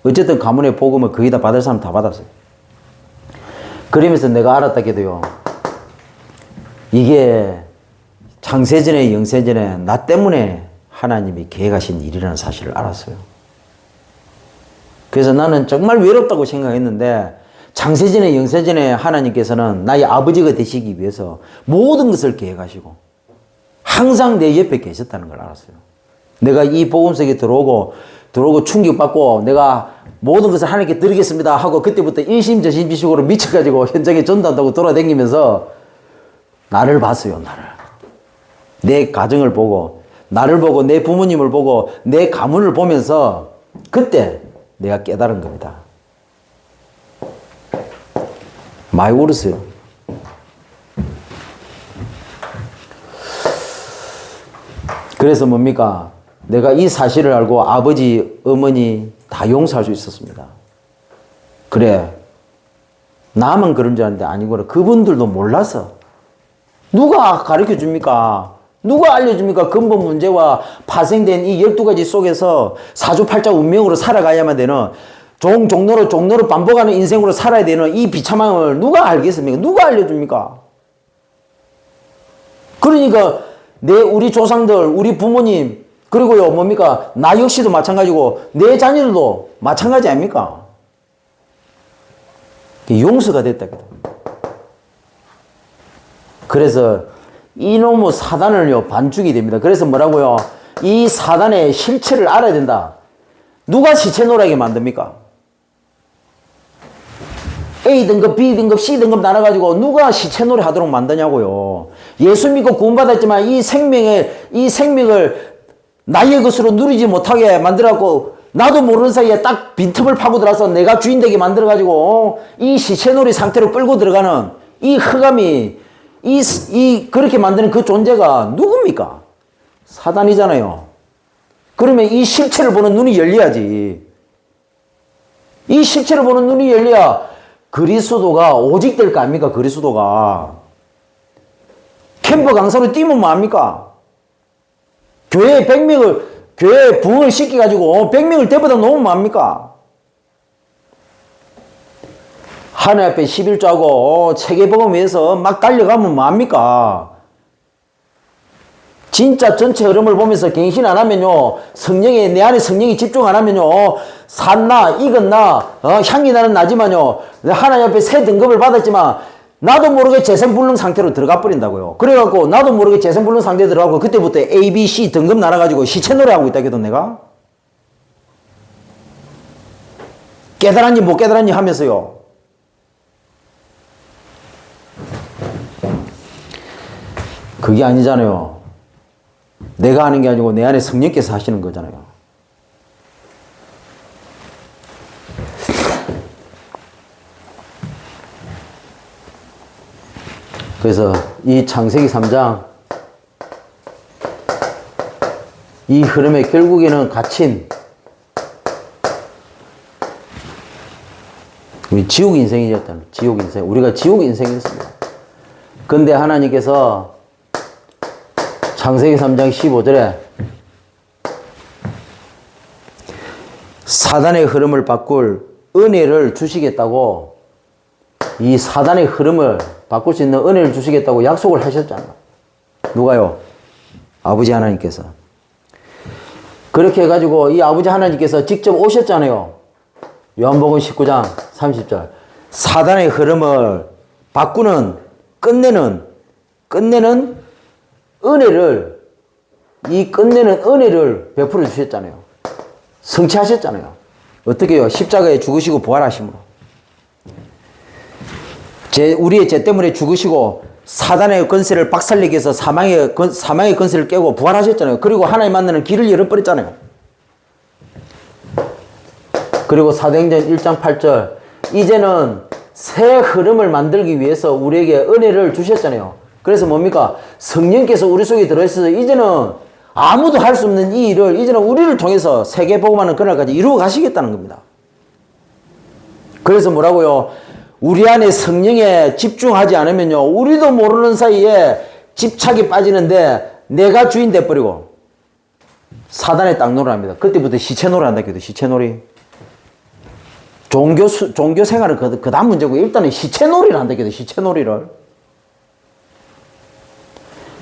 어쨌든 가문의 복음을 거의 다 받을 사람 다 받았어요. 그러면서 내가 알았다게 돼요. 이게 창세전에 영세전에 나 때문에 하나님이 계획하신 일이라는 사실을 알았어요. 그래서 나는 정말 외롭다고 생각했는데 창세전에 영세전에 하나님께서는 나의 아버지가 되시기 위해서 모든 것을 계획하시고 항상 내 옆에 계셨다는 걸 알았어요. 내가 이 복음석에 들어오고 들어오고 충격받고 내가 모든 것을 하나님께 드리겠습니다 하고 그때부터 일심전심비식으로 미쳐가지고 현장에 전도한다고 돌아다니면서 나를 봤어요. 나를. 내 가정을 보고 나를 보고 내 부모님을 보고 내 가문을 보면서 그때 내가 깨달은 겁니다. 많이 울었어요. 그래서 뭡니까? 내가 이 사실을 알고 아버지, 어머니 다 용서할 수 있었습니다. 그래. 나만 그런 줄 알았는데 아니구나. 그분들도 몰라서. 누가 가르쳐 줍니까? 누가 알려줍니까? 근본 문제와 파생된 이 12가지 속에서 사주팔자 운명으로 살아가야만 되는 종로로 반복하는 인생으로 살아야 되는 이 비참함을 누가 알겠습니까? 누가 알려줍니까? 그러니까 우리 조상들, 우리 부모님, 그리고요, 뭡니까? 나 역시도 마찬가지고, 내 자녀들도 마찬가지 아닙니까? 용서가 됐다. 그래서 이놈의 사단을요, 반죽이 됩니다. 그래서 뭐라고요? 이 사단의 실체를 알아야 된다. 누가 시체 노래하게 만듭니까? A등급, B등급, C등급 나눠가지고 누가 시체 노래 하도록 만드냐고요. 예수 믿고 구원받았지만 이 생명을 나의 것으로 누리지 못하게 만들어갖고 나도 모르는 사이에 딱 빈틈을 파고들어서 내가 주인 되게 만들어가지고 이 시체놀이 상태로 끌고 들어가는 이 흑암이 그렇게 만드는 그 존재가 누굽니까? 사단이잖아요. 그러면 이 실체를 보는 눈이 열려야지. 이 실체를 보는 눈이 열려야 그리스도가 오직 될 거 아닙니까? 그리스도가. 캠프 강사로 뛰면 뭐합니까? 교회에 부흥을 시켜가지고 100명을 대보다 놓으면 뭐합니까? 하나님 앞에 11조하고 세계복음 위해서 막 달려가면 뭐합니까? 진짜 전체 흐름을 보면서 갱신 안 하면요, 내 안에 성령이 집중 안 하면요, 산나, 익었나, 향이 나는 나지만요, 하나님 앞에 새 등급을 받았지만, 나도 모르게 재생불능 상태로 들어가 버린다고요. 그래갖고, 나도 모르게 재생불능 상태에 들어가고, 그때부터 A, B, C 등급 나눠가지고 시체 노래하고 있다거든, 내가? 깨달았니, 못 깨달았니 하면서요. 그게 아니잖아요. 내가 하는 게 아니고 내 안에 성령께서 하시는 거잖아요. 그래서 이 창세기 3장 이 흐름에 결국에는 갇힌 우리 지옥 인생이었다는, 지옥 인생. 우리가 지옥 인생이었습니다. 근데 하나님께서 창세기 3장 15절에 사단의 흐름을 바꿀 은혜를 주시겠다고, 이 사단의 흐름을 바꿀 수 있는 은혜를 주시겠다고 약속을 하셨잖아요. 누가요? 아버지 하나님께서. 그렇게 해가지고 이 아버지 하나님께서 직접 오셨잖아요. 요한복음 19장 30절. 사단의 흐름을 바꾸는, 끝내는 은혜를, 끝내는 은혜를 베풀어 주셨잖아요. 성취하셨잖아요. 어떻게요? 십자가에 죽으시고 부활하심으로. 우리의 죄 때문에 죽으시고 사단의 권세를 박살내기 위해서 사망의 권세를 깨고 부활하셨잖아요. 그리고 하나님 만나는 길을 열어버렸잖아요. 그리고 사도행전 1장 8절. 이제는 새 흐름을 만들기 위해서 우리에게 은혜를 주셨잖아요. 그래서 뭡니까? 성령께서 우리 속에 들어있어서 이제는 아무도 할 수 없는 이 일을 이제는 우리를 통해서 세계복음하는 그날까지 이루어 가시겠다는 겁니다. 그래서 뭐라고요? 우리 안에 성령에 집중하지 않으면요, 우리도 모르는 사이에 집착이 빠지는데 내가 주인 돼버리고 사단의 땅놀이 합니다. 그때부터 시체놀이 한다기도, 시체놀이. 종교 생활은 그 다음 문제고, 일단은 시체놀이를 한다기도, 시체놀이를.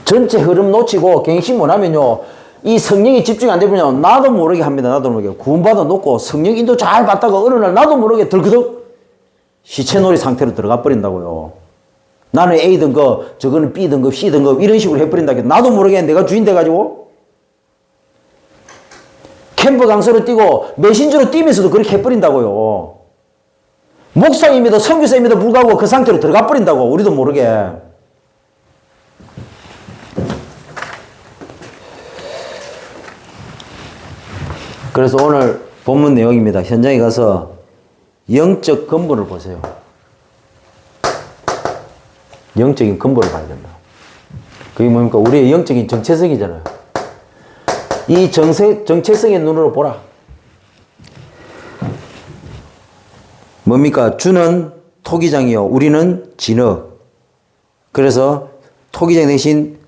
전체 흐름 놓치고 갱신 못하면요, 이 성령이 집중이 안 되면요, 나도 모르게 합니다. 나도 모르게. 구원받아 놓고 성령 인도 잘 받다가 어느 날 나도 모르게 들그덕 시체놀이 상태로 들어가 버린다고요. 나는 A등급, 저거는 B등급, C등급 이런 식으로 해버린다고. 나도 모르게 내가 주인 돼가지고 캠프 강사로 뛰고 메신저로 뛰면서도 그렇게 해버린다고요. 목사님이다 선교사님이다 불구하고 그 상태로 들어가 버린다고. 우리도 모르게. 그래서 오늘 본문 내용입니다. 현장에 가서 영적 근본을 보세요. 영적인 근본을 봐야 된다. 그게 뭡니까? 우리의 영적인 정체성이잖아요. 이 정체성의 눈으로 보라. 뭡니까? 주는 토기장이요. 우리는 진흙. 그래서 토기장 대신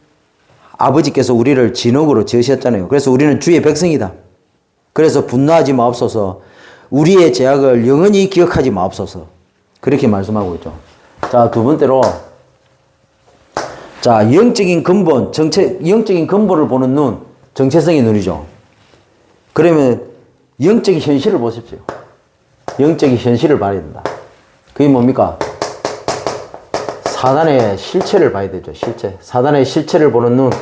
아버지께서 우리를 진흙으로 지으셨잖아요. 그래서 우리는 주의 백성이다. 그래서 분노하지 마옵소서. 우리의 죄악을 영원히 기억하지 마옵소서. 그렇게 말씀하고 있죠. 자, 두 번째로. 자, 영적인 근본, 영적인 근본을 보는 눈, 정체성의 눈이죠. 그러면 영적인 현실을 보십시오. 영적인 현실을 봐야 된다. 그게 뭡니까? 사단의 실체를 봐야 되죠. 실체. 사단의 실체를 보는 눈.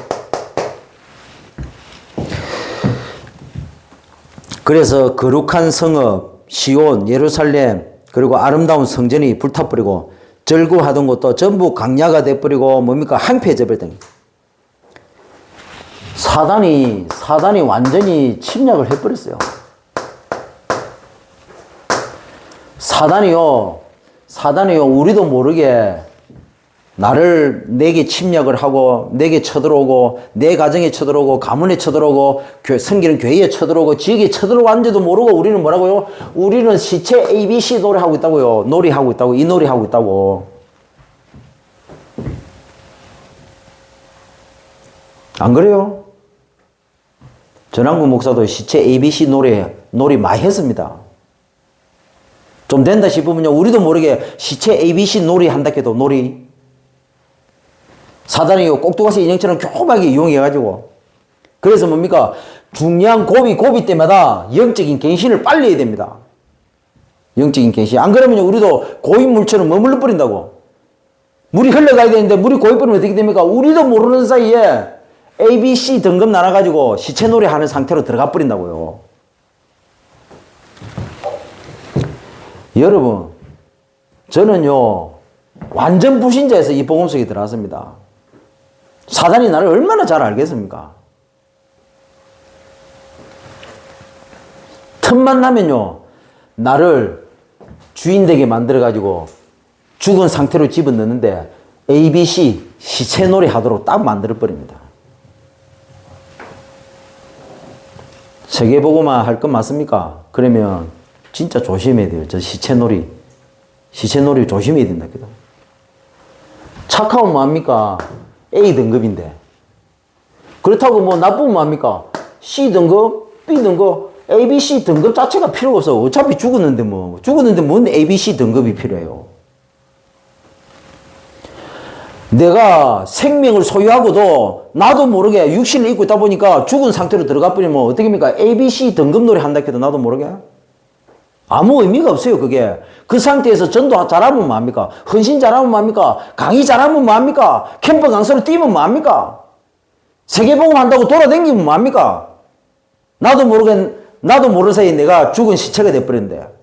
그래서 거룩한 성읍, 시온, 예루살렘, 그리고 아름다운 성전이 불타버리고 절구하던 것도 전부 강야가 돼버리고 뭡니까? 황폐해져 버렸다. 사단이 완전히 침략을 해버렸어요. 사단이요, 우리도 모르게 내게 침략을 하고, 내게 쳐들어오고, 내 가정에 쳐들어오고, 가문에 쳐들어오고, 섬기는 교회에 쳐들어오고, 지역에 쳐들어오고 하는지도 모르고 우리는 뭐라고요? 우리는 시체 ABC 노래하고 있다고요. 놀이하고 있다고, 이 놀이하고 있다고. 안 그래요? 전환구 목사도 시체 ABC 놀이 많이 했습니다. 좀 된다 싶으면요, 우리도 모르게 시체 ABC 놀이 한다 해도 놀이. 사단이 꼭두가시 인형처럼 교박하게 이용해가지고. 그래서 뭡니까? 중요한 고비 때마다 영적인 갱신을 빨리 해야 됩니다. 영적인 갱신. 안 그러면 우리도 고인물처럼 머물러 버린다고. 물이 흘러가야 되는데 물이 고여버리면 어떻게 됩니까? 우리도 모르는 사이에 ABC 등급 나눠가지고 시체놀이 하는 상태로 들어가 버린다고요. 여러분, 저는요, 완전 불신자에서 이 복음 속에 들어왔습니다. 사단이 나를 얼마나 잘 알겠습니까? 틈만 나면요, 나를 주인되게 만들어가지고 죽은 상태로 집어넣는데 ABC 시체놀이 하도록 딱 만들어버립니다. 세계보고만 할 건 맞습니까? 그러면 진짜 조심해야 돼요. 저 시체놀이 조심해야 된다. 착하면 뭐합니까? A 등급인데. 그렇다고 뭐 나쁘면 뭐합니까? C 등급, B 등급, A, B, C 등급 자체가 필요가 없어. 어차피 죽었는데 뭔 A, B, C 등급이 필요해요. 내가 생명을 소유하고도 나도 모르게 육신을 입고 있다 보니까 죽은 상태로 들어가 버리면 어떻게 합니까? A, B, C 등급 놀이 한다 해도 나도 모르게? 아무 의미가 없어요, 그게. 그 상태에서 전도 잘하면 뭐합니까? 헌신 잘하면 뭐합니까? 강의 잘하면 뭐합니까? 캠프 강사로 뛰면 뭐합니까? 세계복음 한다고 돌아다니면 뭐합니까? 나도 모르는 사이에 내가 죽은 시체가 돼버렸는데.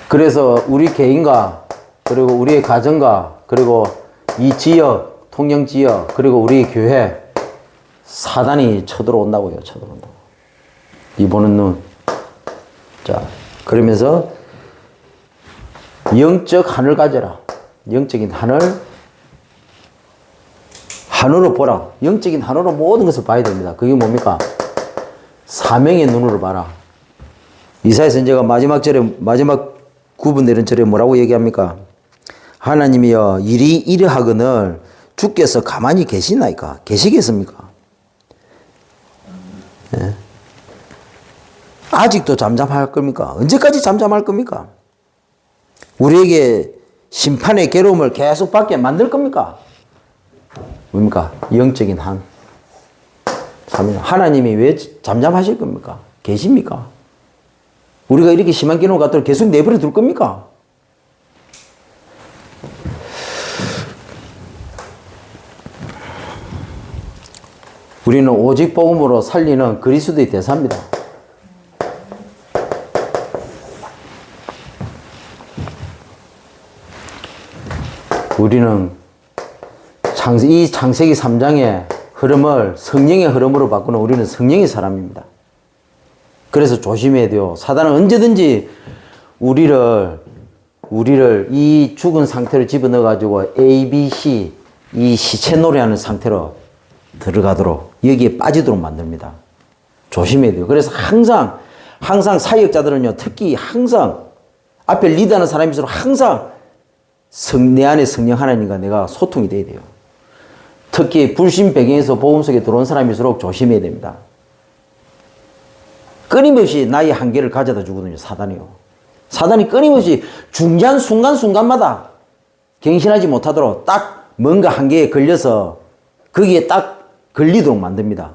그래서 우리 개인과 그리고 우리의 가정과 그리고 이 지역, 통영지역 그리고 우리 교회 사단이 쳐들어온다고요. 쳐들어온다고. 이 보는 눈. 자, 그러면서 영적 하늘 가져라. 영적인 하늘로 보라. 영적인 하늘로 모든 것을 봐야 됩니다. 그게 뭡니까? 사명의 눈으로 봐라. 이사야 선지자가 마지막 구분되는 절에 뭐라고 얘기합니까? 하나님이여 일이 이러하거늘 주께서 가만히 계시나이까? 계시겠습니까? 예. 아직도 잠잠할 겁니까? 언제까지 잠잠할 겁니까? 우리에게 심판의 괴로움을 계속 받게 만들 겁니까? 뭡니까? 영적인 하나님이 왜 잠잠하실 겁니까? 계십니까? 우리가 이렇게 심한 기능을 갖도록 계속 내버려 둘 겁니까? 우리는 오직 복음으로 살리는 그리스도의 대사입니다. 우리는 이 창세기 3장의 흐름을 성령의 흐름으로 바꾸는 우리는 성령의 사람입니다. 그래서 조심해야 돼요. 사단은 언제든지 우리를 이 죽은 상태로 집어넣어가지고 A, B, C 이 시체 노래하는 상태로 들어가도록 여기에 빠지도록 만듭니다. 조심해야 돼요. 그래서 항상 사역자들은요, 특히 항상 앞에 리드하는 사람일수록 항상 내 안에 성령 하나님과 내가 소통이 돼야 돼요. 특히 불신 배경에서 복음 속에 들어온 사람일수록 조심해야 됩니다. 끊임없이 나의 한계를 가져다 주거든요, 사단이요. 사단이 끊임없이 중요한 순간순간마다 갱신하지 못하도록 딱 뭔가 한계에 걸려서 거기에 딱 걸리도록 만듭니다.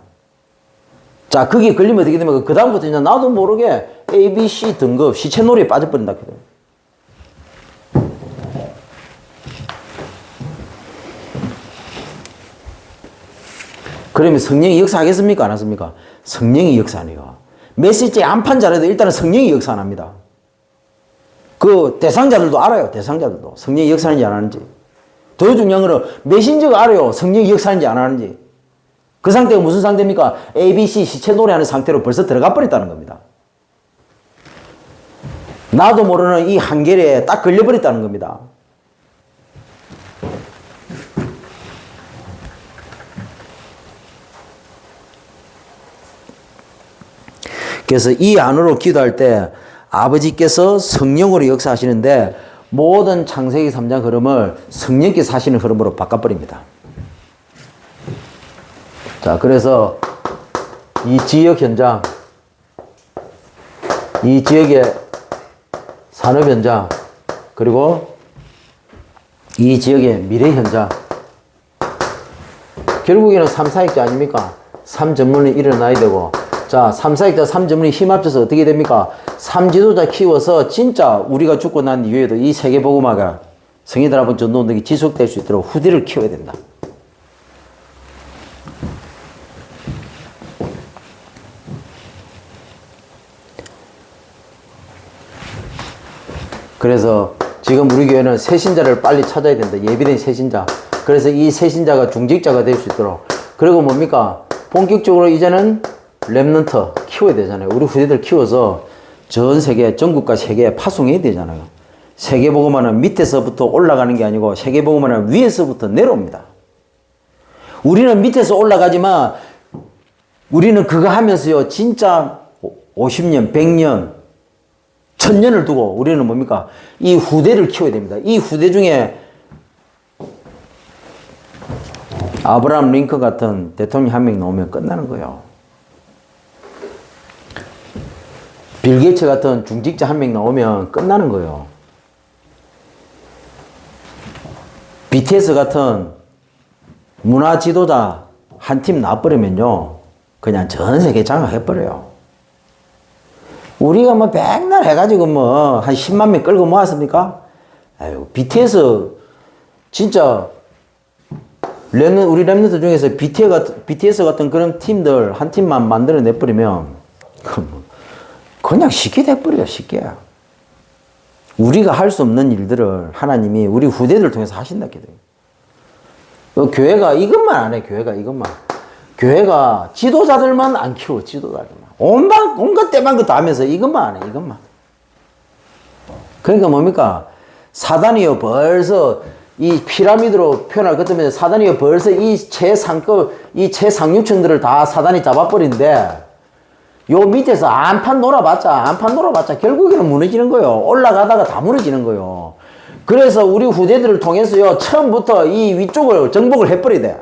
자, 거기에 걸리면 어떻게 되면 그다음부터 이제 나도 모르게 A, B, C 등급 시체 놀이에 빠져버린다. 그러면 성령이 역사하겠습니까? 안 하십니까? 성령이 역사 안 해요. 메시지에 안판 잘해도 일단은 성령이 역사 안 합니다. 그 대상자들도 알아요. 대상자들도. 성령이 역사하는지 안 하는지. 더 중요한 거는 메신저가 알아요. 성령이 역사하는지 안 하는지. 그 상태가 무슨 상태입니까? A, B, C 시체 노래하는 상태로 벌써 들어가 버렸다는 겁니다. 나도 모르는 이 한계에 딱 걸려버렸다는 겁니다. 그래서 이 안으로 기도할 때 아버지께서 성령으로 역사하시는데 모든 창세기 3장 흐름을 성령께서 하시는 흐름으로 바꿔버립니다. 자, 그래서 이 지역 현장, 이 지역의 산업 현장, 그리고 이 지역의 미래 현장, 결국에는 3사역자 아닙니까? 3전문이 일어나야 되고, 자, 3사역자 3전문이 힘 합쳐서 어떻게 됩니까? 3지도자 키워서 진짜 우리가 죽고 난 이후에도 이 세계복음화가 성인들 앞은 전도운동이 지속될 수 있도록 후대를 키워야 된다. 그래서 지금 우리 교회는 새신자를 빨리 찾아야 된다. 예비된 새신자. 그래서 이 새신자가 중직자가 될 수 있도록. 그리고 뭡니까? 본격적으로 이제는 렘넌트 키워야 되잖아요. 우리 후대들 키워서 전 세계, 전국과 세계에 파송해야 되잖아요. 세계복음화는 밑에서부터 올라가는 게 아니고 세계복음화는 위에서부터 내려옵니다. 우리는 밑에서 올라가지만 우리는 그거 하면서요, 진짜 50년, 100년, 1000년을 두고 우리는 뭡니까? 이 후대를 키워야 됩니다. 이 후대 중에 아브라함 링컨 같은 대통령 한 명 나오면 끝나는 거예요. 빌 게이츠 같은 중직자 한 명 나오면 끝나는 거예요. BTS 같은 문화 지도자 한 팀 나와버리면요, 그냥 전 세계 장악해버려요. 우리가 뭐 백날 해가지고 뭐 한 10만 명 끌고 모았습니까? 아유, BTS 진짜 우리 랩런트 중에서 BTS 같은 그런 팀들 한 팀만 만들어내버리면 그냥 쉽게 돼버려요. 쉽게. 우리가 할 수 없는 일들을 하나님이 우리 후대들 통해서 하신다. 교회가 이것만 안 해. 교회가 이것만. 교회가 지도자들만 안 키워. 지도자들만. 온갖 때만 거 다 하면서 이것만 안 해. 이것만. 그러니까 뭡니까? 사단이요, 벌써 이 피라미드로 표현할 것 때문에 사단이요, 벌써 이 최상류층들을 다 사단이 잡아버린데, 요 밑에서 안판 놀아봤자 결국에는 무너지는 거예요. 올라가다가 다 무너지는 거예요. 그래서 우리 후대들을 통해서요, 처음부터 이 위쪽을 정복을 해버려야 돼.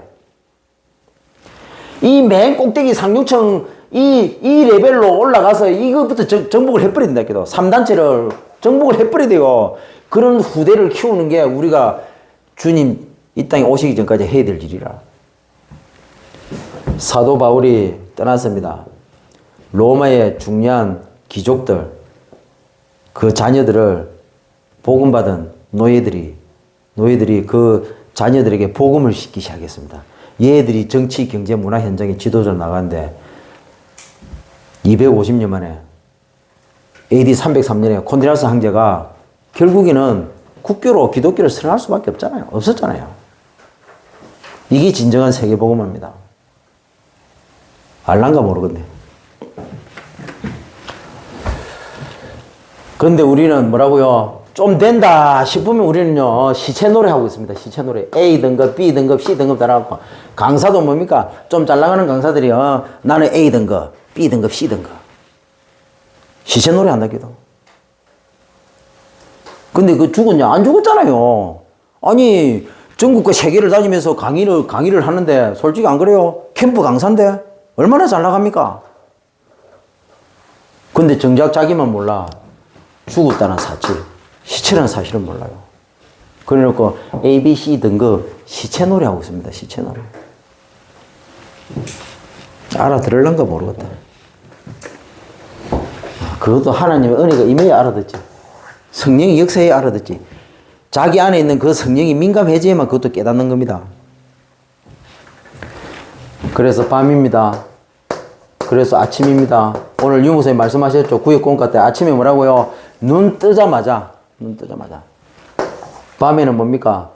이 맨 꼭대기 상류층, 이 레벨로 올라가서 이것부터 정복을 해버린다. 3단체를 정복을 해버려야 돼요. 그런 후대를 키우는 게 우리가 주님 이 땅에 오시기 전까지 해야 될 일이라. 사도 바울이 떠났습니다. 로마의 중요한 귀족들, 그 자녀들을 복음받은 노예들이 그 자녀들에게 복음을 시키기 시작했습니다. 얘들이 정치, 경제, 문화 현장에 지도자로 나가는데 250년 만에 AD 303년에 콘디나스 황제가 결국에는 국교로 기독교를 선언할 수밖에 없었잖아요. 이게 진정한 세계복음화입니다. 알란가 모르겠네. 그런데 우리는 뭐라고요? 좀 된다 싶으면 우리는요, 시체 노래 하고 있습니다. 시체 노래. A 등급, B 등급, C 등급 다 나왔고. 강사도 뭡니까? 좀 잘 나가는 강사들이, 나는 A 등급, B 등급, C 등급. 시체 노래 한다기도. 근데 그 죽었냐? 안 죽었잖아요. 아니, 전국과 세계를 다니면서 강의를 하는데, 솔직히 안 그래요? 캠프 강사인데? 얼마나 잘 나갑니까? 근데 정작 자기만 몰라. 죽었다는 사실, 시체라는 사실은 몰라요. 그래 놓고 A, B, C 등급 시체 노래 하고 있습니다. 시체 노래. 알아들을런가 모르겠다. 그것도 하나님의 은혜가 임해야 알아듣지. 성령의 역사에 알아듣지. 자기 안에 있는 그 성령이 민감해져야만 그것도 깨닫는 겁니다. 그래서 밤입니다. 그래서 아침입니다. 오늘 유무선이 말씀하셨죠. 구역공과 때 아침에 뭐라고요? 눈 뜨자마자. 밤에는 뭡니까?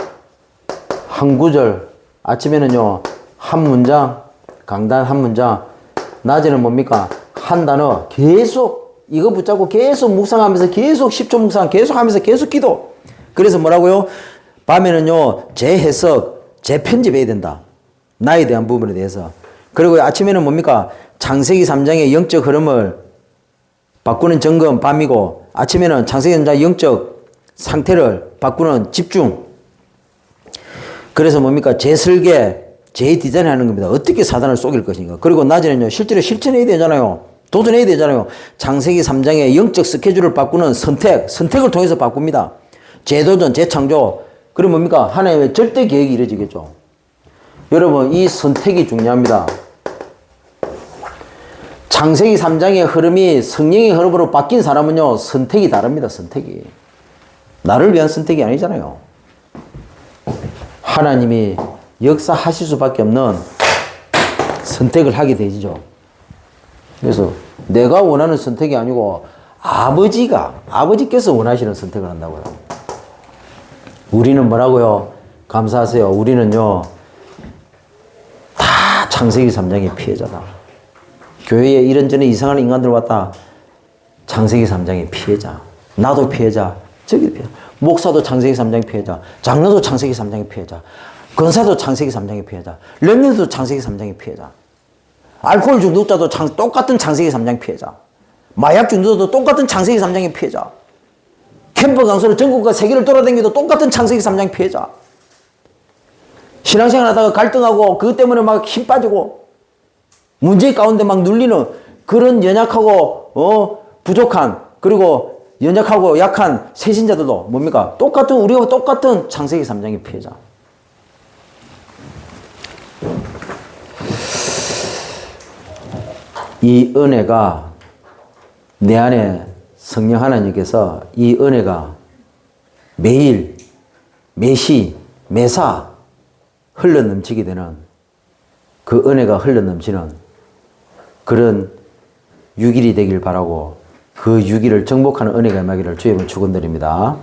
한 구절. 아침에는요, 한 문장. 강단 한 문장. 낮에는 뭡니까? 한 단어. 계속 이거 붙잡고 계속 묵상하면서 계속 10초 묵상 계속 하면서 계속 기도. 그래서 뭐라고요? 밤에는요, 재해석, 재편집해야 된다. 나에 대한 부분에 대해서. 그리고 아침에는 뭡니까? 창세기 3장의 영적 흐름을 바꾸는 점검 밤이고, 아침에는 창세기 3장의 영적 상태를 바꾸는 집중. 그래서 뭡니까? 재설계, 재디자인 하는 겁니다. 어떻게 사단을 속일 것인가. 그리고 낮에는요, 실제로 실천해야 되잖아요. 도전해야 되잖아요. 창세기 3장의 영적 스케줄을 바꾸는 선택을 통해서 바꿉니다. 재도전, 재창조. 그럼 뭡니까? 하나님의 절대 계획이 이루어지겠죠. 여러분, 이 선택이 중요합니다. 창세기 3장의 흐름이 성령의 흐름으로 바뀐 사람은요, 선택이 다릅니다. 선택이. 나를 위한 선택이 아니잖아요. 하나님이 역사하실 수밖에 없는 선택을 하게 되죠. 그래서 내가 원하는 선택이 아니고 아버지께서 원하시는 선택을 한다고요. 우리는 뭐라고요? 감사하세요. 우리는요, 다 창세기 3장의 피해자다. 교회에 이런저런 이상한 인간들 왔다. 창세기 3장의 피해자. 나도 피해자. 저기도 피해자. 목사도 창세기 3장의 피해자. 장로도 창세기 3장의 피해자. 권사도 창세기 3장의 피해자. 렘넌트도 창세기 3장의 피해자. 알코올 중독자도 똑같은 창세기 3장 피해자. 마약 중독자도 똑같은 창세기 3장의 피해자. 캠프 강사로 전국과 세계를 돌아다니도 똑같은 창세기 3장 피해자. 신앙생활 하다가 갈등하고 그것 때문에 막 힘 빠지고 문제 가운데 막 눌리는 그런 연약하고 부족한, 그리고 연약하고 약한 세신자들도 뭡니까? 우리와 똑같은 창세기 3장의 피해자. 이 은혜가 내 안에 성령 하나님께서 이 은혜가 매일, 매시, 매사 흘러넘치게 되는, 그 은혜가 흘러넘치는 그런 6일이 되길 바라고, 그 6일을 정복하는 은혜가 임하기를 주의 이름으로 축원드립니다.